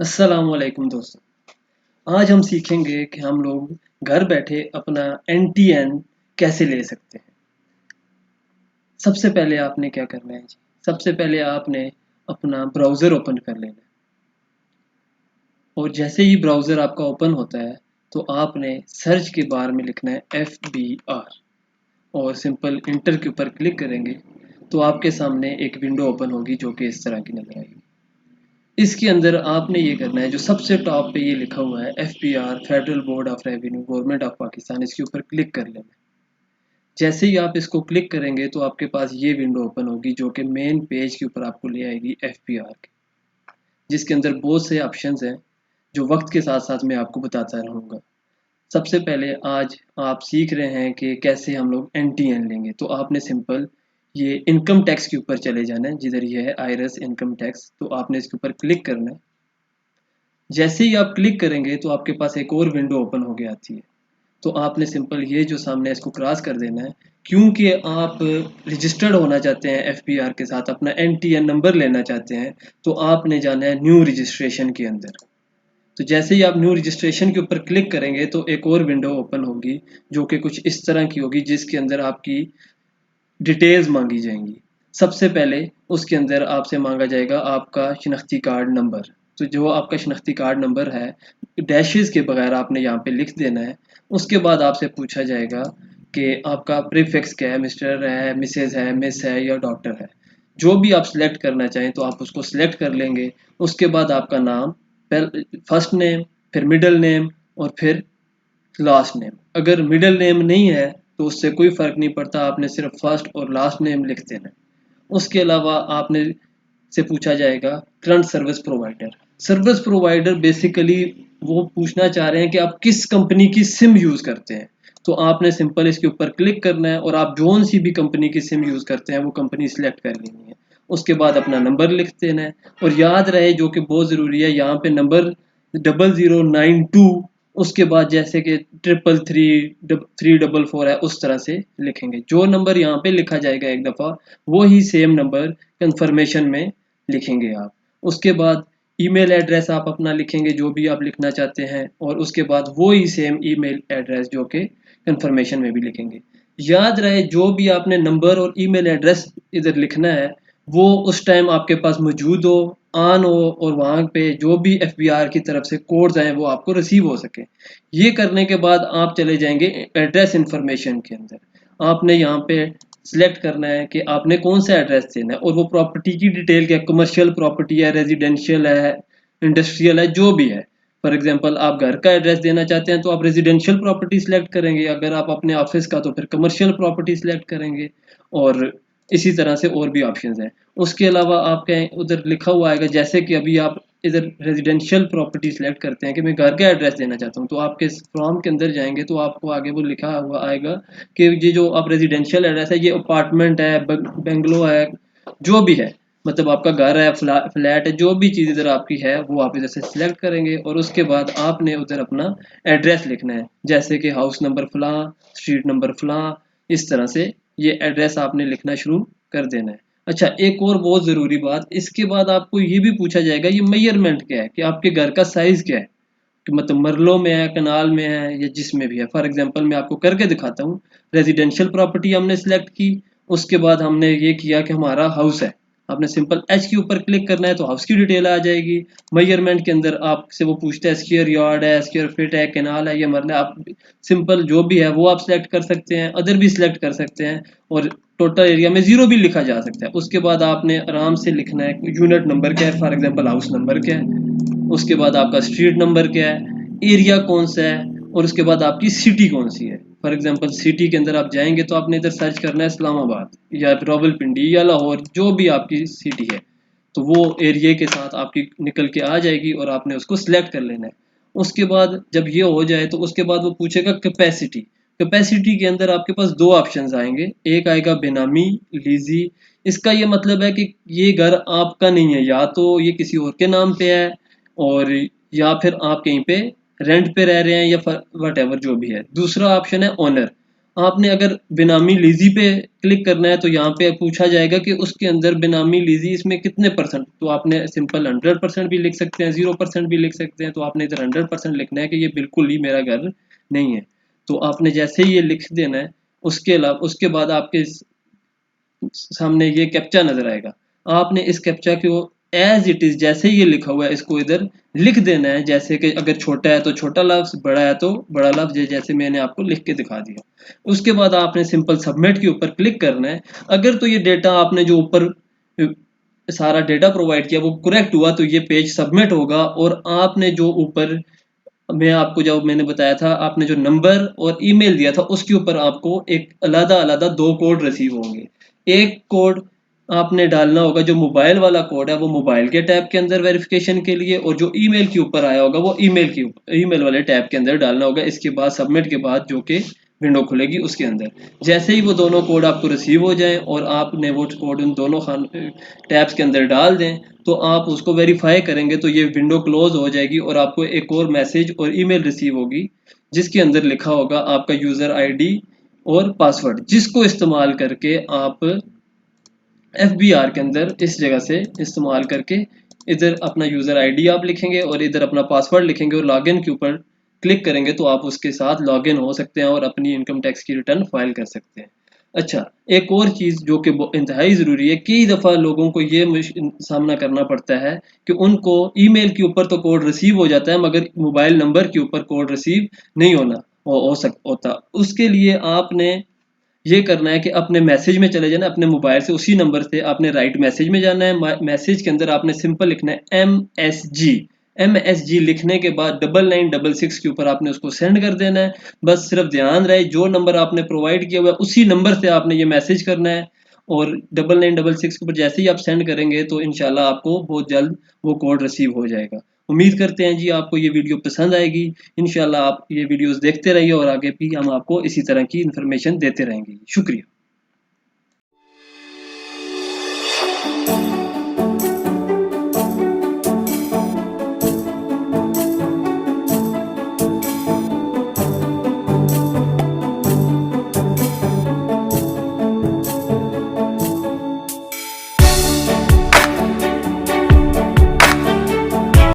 अस्सलामुअलैकुम दोस्तों। आज हम सीखेंगे कि हम लोग घर बैठे अपना NTN कैसे ले सकते हैं। सबसे पहले आपने क्या करना है जी? सबसे पहले आपने अपना ब्राउज़र ओपन कर लेना है और जैसे ही ब्राउज़र आपका ओपन होता है तो आपने सर्च के बार में लिखना है FBR और सिंपल इंटर के ऊपर क्लिक करेंगे तो आपके सामने एक विंडो ओपन होगी जो कि इस तरह की नज़र आएगी। इसके अंदर आपने ये करना है, जो सबसे टॉप पे ये लिखा हुआ है FBR federal board of revenue government of Pakistan, इसके ऊपर क्लिक कर लेना है। जैसे ही आप इसको क्लिक करेंगे तो आपके पास ये विंडो ओपन होगी जो कि मेन पेज के ऊपर आपको ले आएगी FBR के, जिसके अंदर बहुत से ऑप्शंस हैं जो वक्त के साथ साथ मैं आपको बताता रहूँगा। सबसे पहले आज आप सीख रहे हैं कि कैसे हम लोग NTN लेंगे, तो आपने सिंपल ये इनकम टैक्स के ऊपर चले जाना है, जिधर ये है IRS इनकम टैक्स, तो आपने इसके ऊपर क्लिक करना है। जैसे ही आप क्लिक करेंगे तो आपके पास एक और विंडो ओपन हो के आती है, तो आपने सिंपल ये जो सामने है इसको क्रॉस कर देना है, क्योंकि आप रजिस्टर्ड होना चाहते हैं FBR के साथ, अपना NTN नंबर लेना चाहते हैं, तो आपने जाना है न्यू रजिस्ट्रेशन के अंदर। तो जैसे ही आप न्यू रजिस्ट्रेशन के ऊपर क्लिक करेंगे तो एक और विंडो ओपन होगी जो कि कुछ इस तरह की होगी, जिसके अंदर आपकी डिटेल्स मांगी जाएंगी। सबसे पहले उसके अंदर आपसे मांगा जाएगा आपका शिनाख्ती कार्ड नंबर। तो जो आपका शिनाख्ती कार्ड नंबर है, डैशेस के बगैर आपने यहाँ पे लिख देना है। उसके बाद आपसे पूछा जाएगा कि आपका प्रीफिक्स क्या है, मिस्टर है, मिसेज है, मिस है या डॉक्टर है। जो भी आप सिलेक्ट करना चाहें तो आप उसको सिलेक्ट कर लेंगे। उसके बाद आपका नाम, फर्स्ट नेम, फिर मिडल नेम और फिर लास्ट नेम। अगर मिडल नेम नहीं है तो उससे कोई फ़र्क नहीं पड़ता, आपने सिर्फ फर्स्ट और लास्ट नेम लिख देना है। उसके अलावा आपने से पूछा जाएगा current service provider. Service provider basically वो पूछना चाह रहे हैं कि आप किस कंपनी की सिम यूज़ करते हैं। तो आपने सिंपल इसके ऊपर क्लिक करना है और आप जोन सी भी कंपनी की सिम यूज़ करते हैं वो कंपनी सिलेक्ट कर लेनी है। उसके बाद अपना नंबर लिख देना है और याद रहे, जो कि बहुत ज़रूरी है, यहाँ पे नंबर 0092, उसके बाद जैसे कि 333 344 है उस तरह से लिखेंगे। जो नंबर यहाँ पे लिखा जाएगा एक दफ़ा, वो ही सेम नंबर कंफर्मेशन में लिखेंगे आप। उसके बाद ईमेल एड्रेस आप अपना लिखेंगे जो भी आप लिखना चाहते हैं, और उसके बाद वो ही सेम ईमेल एड्रेस जो कि कंफर्मेशन में भी लिखेंगे। याद रहे, जो भी आपने नंबर और ईमेल एड्रेस इधर लिखना है वो उस टाइम आपके पास मौजूद हो, ऑन हो, और वहाँ पे जो भी FBR की तरफ से कोड्स आए वो आपको रिसीव हो सके। ये करने के बाद आप चले जाएंगे एड्रेस इंफॉर्मेशन के अंदर। आपने यहाँ पे सिलेक्ट करना है कि आपने कौन सा एड्रेस देना है और वो प्रॉपर्टी की डिटेल क्या, कमर्शियल प्रॉपर्टी है, रेजिडेंशियल है, इंडस्ट्रियल है, जो भी है। फॉर एग्जांपल आप घर का एड्रेस देना चाहते हैं तो आप रेजिडेंशियल प्रॉपर्टी सिलेक्ट करेंगे, अगर आप अपने ऑफिस का तो फिर कमर्शियल प्रॉपर्टी सिलेक्ट करेंगे, और इसी तरह से और भी ऑप्शंस हैं। उसके अलावा आपके उधर लिखा हुआ आएगा, जैसे कि अभी आप इधर रेजिडेंशियल प्रॉपर्टी सिलेक्ट करते हैं कि मैं घर का एड्रेस देना चाहता हूँ, तो आपके फॉर्म के अंदर जाएंगे तो आपको आगे वो लिखा हुआ आएगा कि ये जो आप रेजिडेंशियल एड्रेस है ये अपार्टमेंट है, बंगलो है, जो भी है, मतलब आपका घर है, फ्लैट है, जो भी चीज़ इधर आपकी है वो आप इधर से सिलेक्ट करेंगे और उसके बाद आपने उधर अपना एड्रेस लिखना है, जैसे कि हाउस नंबर फलां, स्ट्रीट नंबर फलां, इस तरह से ये एड्रेस आपने लिखना शुरू कर देना है। अच्छा, एक और बहुत ज़रूरी बात, इसके बाद आपको ये भी पूछा जाएगा ये मेजरमेंट क्या है, कि आपके घर का साइज़ क्या है, कि मतलब मरलों में है, कनाल में है, या जिसमें भी है। फॉर एग्जांपल मैं आपको करके दिखाता हूँ। रेजिडेंशियल प्रॉपर्टी हमने सेलेक्ट की, उसके बाद हमने ये किया कि हमारा हाउस है, आपने सिंपल H के ऊपर क्लिक करना है तो हाउस की डिटेल आ जाएगी। मेजरमेंट के अंदर आपसे वो पूछता है स्क्वायर यार्ड है, स्क्वायर फीट है, कैनाल है, ये मरला, आप सिंपल जो भी है वो आप सिलेक्ट कर सकते हैं, अदर भी सिलेक्ट कर सकते हैं, और टोटल एरिया में जीरो भी लिखा जा सकता है। उसके बाद आपने आराम से लिखना है यूनिट नंबर क्या है, फॉर एग्जांपल हाउस नंबर क्या है, उसके बाद आपका स्ट्रीट नंबर क्या है, एरिया कौन सा है, और उसके बाद आपकी सिटी कौन सी है। फॉर एग्जांपल सिटी के अंदर आप जाएंगे तो आपने इधर सर्च करना है इस्लामाबाद या रावलपिंडी या लाहौर, जो भी आपकी सिटी है, तो वो एरिया के साथ आपकी निकल के आ जाएगी और आपने उसको सिलेक्ट कर लेना है। उसके बाद जब ये हो जाए तो उसके बाद वो पूछेगा कैपेसिटी। कैपेसिटी के अंदर आपके पास दो ऑप्शंस आएंगे, एक आएगा बेनामी लीजी। इसका ये मतलब है कि ये घर आपका नहीं है, या तो ये किसी और के नाम पे है, और या फिर आप कहीं पे रेंट पे रह रहे हैं, या वट एवर जो भी है। दूसरा ऑप्शन है ओनर। आपने अगर बेनामी लीजी पे क्लिक करना है तो यहाँ पे पूछा जाएगा कि उसके अंदर बेनामी लीजी इसमें कितने परसेंट, तो आपने सिंपल 100% भी लिख सकते हैं, 0% भी लिख सकते हैं। तो आपने इधर 100% लिखना है कि ये बिल्कुल ही मेरा घर नहीं है। तो आपने जैसे ही ये लिख देना है, उसके अलावा उसके बाद आपके सामने ये कैप्चा नजर आएगा। आपने इस कैप्चा को एज इट इज जैसे ही ये लिखा हुआ है इसको इधर लिख देना है। जैसे कि अगर छोटा है तो छोटा लफ्ज, बड़ा है तो बड़ा लफ्ज, जैसे मैंने आपको लिख के दिखा दिया। उसके बाद आपने सिंपल सबमिट के ऊपर क्लिक करना है। अगर तो ये डेटा आपने जो ऊपर सारा डेटा प्रोवाइड किया वो करेक्ट हुआ तो ये पेज सबमिट होगा। और आपने जो ऊपर मैं आपको जब मैंने बताया था, आपने जो नंबर और ईमेल दिया था उसके ऊपर आपको एक अलग अलग दो कोड रिसीव होंगे। एक कोड आपने डालना होगा, जो मोबाइल वाला कोड है वो मोबाइल के टैब के अंदर वेरिफिकेशन के लिए, और जो ईमेल के ऊपर आया होगा वो ईमेल वाले टैब के अंदर डालना होगा। इसके बाद सबमिट के बाद जो कि विंडो खुलेगी उसके अंदर, जैसे ही वो दोनों कोड आपको रिसीव हो जाएं और आपने वो कोड उन दोनों टैब्स के अंदर डाल दें, तो आप उसको वेरीफाई करेंगे तो ये विंडो क्लोज हो जाएगी और आपको एक और मैसेज और ईमेल रिसीव होगी जिसके अंदर लिखा होगा आपका यूज़र आईडी और पासवर्ड, जिसको इस्तेमाल करके आप FBR के अंदर इस जगह से इस्तेमाल करके इधर अपना यूज़र आईडी आप लिखेंगे और इधर अपना पासवर्ड लिखेंगे और लॉगिन के ऊपर क्लिक करेंगे तो आप उसके साथ लॉगिन हो सकते हैं और अपनी इनकम टैक्स की रिटर्न फाइल कर सकते हैं। अच्छा, एक और चीज़ जो कि इंतहाई ज़रूरी है, कई दफ़ा लोगों को ये सामना करना पड़ता है कि उनको ईमेल के ऊपर तो कोड रिसीव हो जाता है मगर मोबाइल नंबर के ऊपर कोड रिसीव नहीं होता। उसके लिए आपने ये करना है कि अपने मैसेज में चले जाना, अपने मोबाइल से उसी नंबर से आपने राइट मैसेज में जाना है। मैसेज के अंदर आपने सिंपल लिखना है MSG लिखने के बाद 9966 के ऊपर आपने उसको सेंड कर देना है। बस सिर्फ ध्यान रहे जो नंबर आपने प्रोवाइड किया हुआ है उसी नंबर से आपने ये मैसेज करना है, और 9966 के ऊपर जैसे ही आप सेंड करेंगे तो इंशाल्लाह आपको बहुत जल्द वो कोड रिसीव हो जाएगा। उम्मीद करते हैं जी आपको ये वीडियो पसंद आएगी। इंशाल्लाह आप ये वीडियोस देखते रहिए और आगे भी हम आपको इसी तरह की इन्फॉर्मेशन देते रहेंगे। शुक्रिया।